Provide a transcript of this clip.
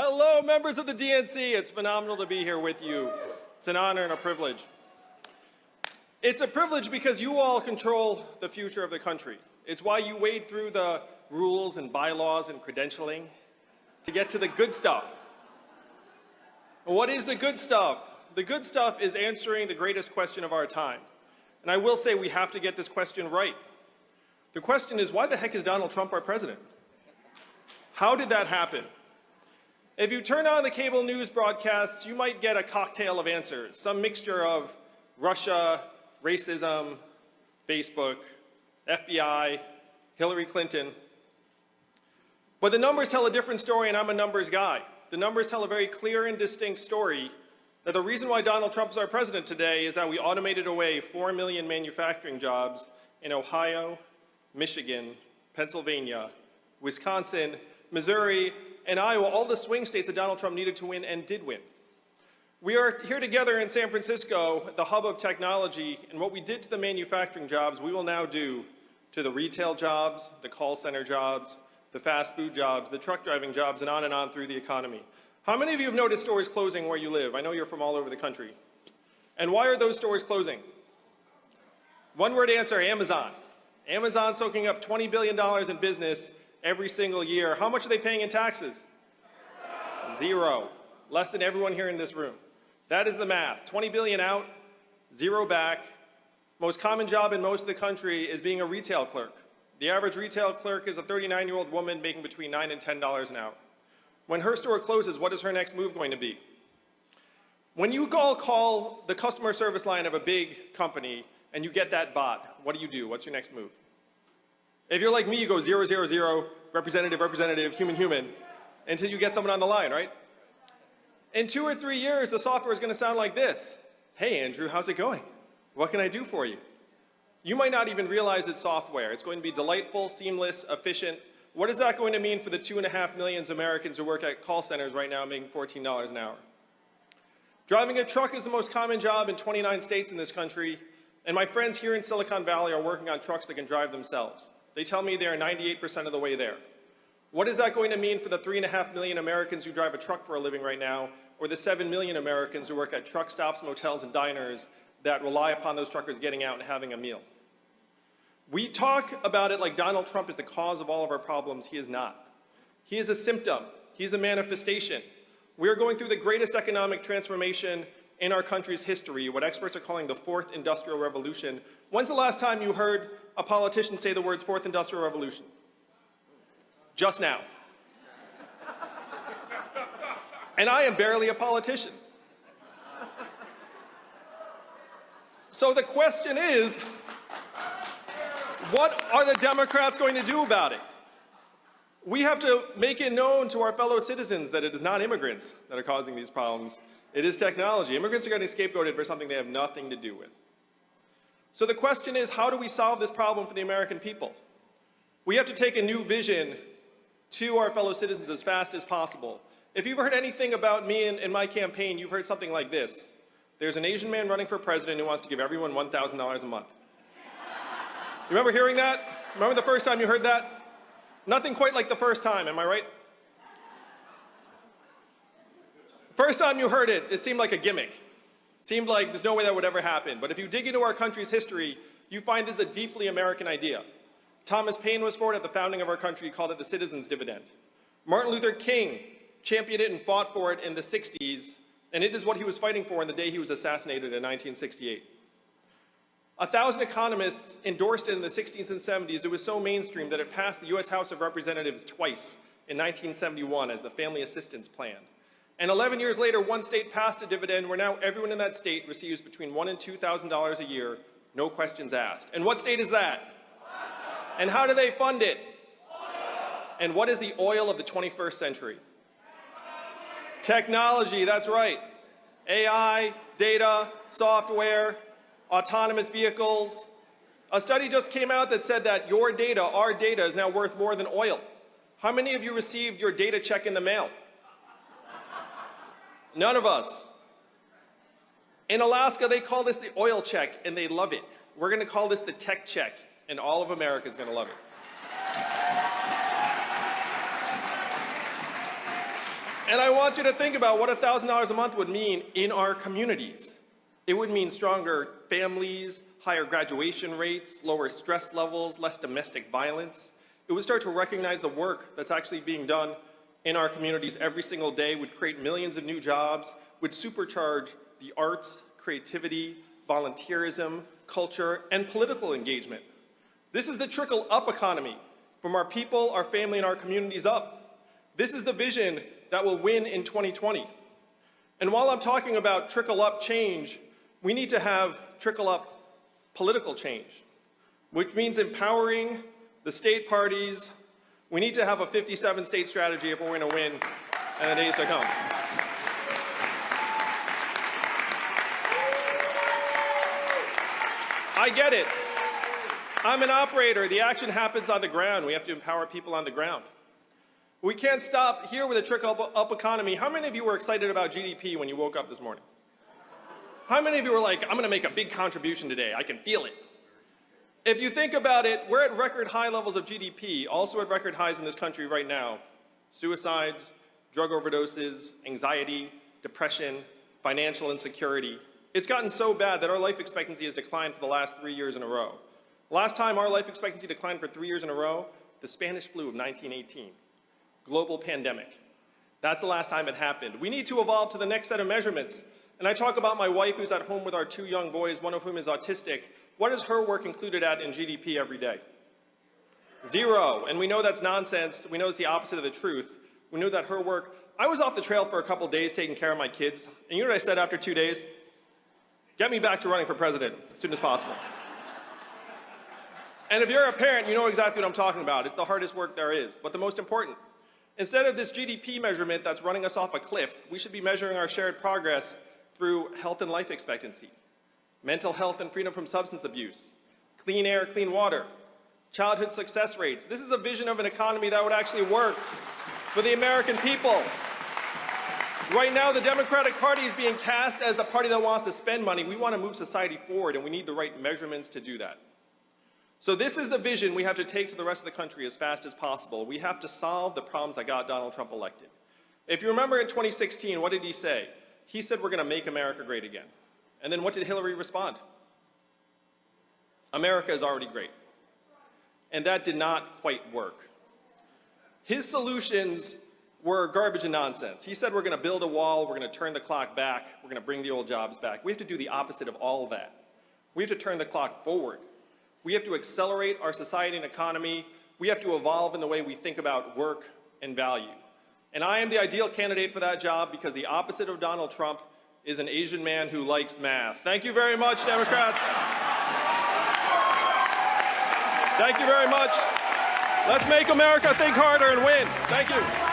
Hello, members of the DNC. It's phenomenal to be here with you. It's an honor and a privilege. It's a privilege because you all control the future of the country. It's why you wade through the rules and bylaws and credentialing to get to the good stuff. What is the good stuff? The good stuff is answering the greatest question of our time. And I will say we have to get this question right. The question is, why the heck is Donald Trump our president? How did that happen? If you turn on the cable news broadcasts, you might get a cocktail of answers, some mixture of Russia, racism, Facebook, FBI, Hillary Clinton. But the numbers tell a different story, and I'm a numbers guy. The numbers tell a very clear and distinct story that the reason why Donald Trump is our president today is that we automated away 4 million manufacturing jobs in Ohio, Michigan, Pennsylvania, Wisconsin, Missouri, and Iowa, all the swing states that Donald Trump needed to win and did win. We are here together in San Francisco, the hub of technology, and what we did to the manufacturing jobs, we will now do to the retail jobs, the call center jobs, the fast food jobs, the truck driving jobs, and on through the economy. How many of you have noticed stores closing where you live? I know you're from all over the country. And why are those stores closing? One word answer, Amazon. Amazon soaking up $20 billion in business every single year. How much are they paying in taxes? Zero. Less than everyone here in this room. That is the math. 20 billion out, zero back. Most common job in most of the country is being a retail clerk. The average retail clerk is a 39-year-old woman making between $9 and $10 an hour. When her store closes, what is her next move going to be? When you call the customer service line of a big company and you get that bot, what do? What's your next move? If you're like me, you go 000, representative, human, until you get someone on the line, right? In 2 or 3 years, the software is going to sound like this. Hey, Andrew, how's it going? What can I do for you? You might not even realize it's software. It's going to be delightful, seamless, efficient. What is that going to mean for the 2.5 million Americans who work at call centers right now making $14 an hour? Driving a truck is the most common job in 29 states in this country, and my friends here in Silicon Valley are working on trucks that can drive themselves. They tell me they are 98% of the way there. What is that going to mean for the 3.5 million Americans who drive a truck for a living right now, or the 7 million Americans who work at truck stops, motels, and diners that rely upon those truckers getting out and having a meal? We talk about it like Donald Trump is the cause of all of our problems. He is not. He is a symptom. He is a manifestation. We are going through the greatest economic transformation in our country's history, what experts are calling the fourth industrial revolution. When's the last time you heard a politician say the words fourth industrial revolution? Just now. And I am barely a politician. So the question is, what are the Democrats going to do about it? We have to make it known to our fellow citizens that it is not immigrants that are causing these problems. It is technology. Immigrants are getting scapegoated for something they have nothing to do with. So the question is, how do we solve this problem for the American people? We have to take a new vision to our fellow citizens as fast as possible. If you've heard anything about me in my campaign, you've heard something like this. There's an Asian man running for president who wants to give everyone $1,000 a month. You remember hearing that? Remember the first time you heard that? Nothing quite like the first time, am I right? First time you heard it, it seemed like a gimmick. It seemed like there's no way that would ever happen. But if you dig into our country's history, you find this is a deeply American idea. Thomas Paine was for it at the founding of our country. He called it the citizen's dividend. Martin Luther King championed it and fought for it in the 60s, and it is what he was fighting for on the day he was assassinated in 1968. 1,000 economists endorsed it in the 60s and 70s. It was so mainstream that it passed the U.S. House of Representatives twice in 1971 as the Family Assistance Plan. And 11 years later, one state passed a dividend where now everyone in that state receives between $1,000 and $2,000 a year, no questions asked. And what state is that? And how do they fund it? And what is the oil of the 21st century? Technology, that's right. AI, data, software, autonomous vehicles. A study just came out that said that your data, our data, is now worth more than oil. How many of you received your data check in the mail? None of us. In Alaska, they call this the oil check, and they love it. We're going to call this the tech check, and all of America is going to love it. And I want you to think about what $1,000 a month would mean in our communities. It would mean stronger families, higher graduation rates, lower stress levels, less domestic violence. It would start to recognize the work that's actually being done in our communities every single day, would create millions of new jobs, would supercharge the arts, creativity, volunteerism, culture, and political engagement. This is the trickle-up economy, from our people, our family, and our communities up. This is the vision that will win in 2020. And while I'm talking about trickle-up change, we need to have trickle-up political change, which means empowering the state parties. We need to have a 57-state strategy if we're going to win in the days to come. I get it. I'm an operator. The action happens on the ground. We have to empower people on the ground. We can't stop here with a trickle-up economy. How many of you were excited about GDP when you woke up this morning? How many of you were like, I'm going to make a big contribution today. I can feel it. If you think about it, we're at record high levels of GDP, also at record highs in this country right now. Suicides, drug overdoses, anxiety, depression, financial insecurity. It's gotten so bad that our life expectancy has declined for the last 3 years in a row. Last time our life expectancy declined for 3 years in a row, the Spanish flu of 1918. Global pandemic. That's the last time it happened. We need to evolve to the next set of measurements. And I talk about my wife who's at home with our 2 young boys, one of whom is autistic. What is her work included at in GDP every day? 0. And we know that's nonsense. We know it's the opposite of the truth. We know that her work... I was off the trail for a couple days taking care of my kids. And you know what I said after 2 days? Get me back to running for president as soon as possible. And if you're a parent, you know exactly what I'm talking about. It's the hardest work there is, but the most important. Instead of this GDP measurement that's running us off a cliff, we should be measuring our shared progress through health and life expectancy, mental health and freedom from substance abuse, clean air, clean water, childhood success rates. This is a vision of an economy that would actually work for the American people. Right now, the Democratic Party is being cast as the party that wants to spend money. We want to move society forward, and we need the right measurements to do that. So this is the vision we have to take to the rest of the country as fast as possible. We have to solve the problems that got Donald Trump elected. If you remember in 2016, what did he say? He said, we're going to make America great again. And then what did Hillary respond? America is already great. And that did not quite work. His solutions were garbage and nonsense. He said, we're going to build a wall, we're going to turn the clock back, we're going to bring the old jobs back. We have to do the opposite of all of that. We have to turn the clock forward. We have to accelerate our society and economy. We have to evolve in the way we think about work and value. And I am the ideal candidate for that job because the opposite of Donald Trump is an Asian man who likes math. Thank you very much, Democrats. Thank you very much. Let's make America think harder and win. Thank you.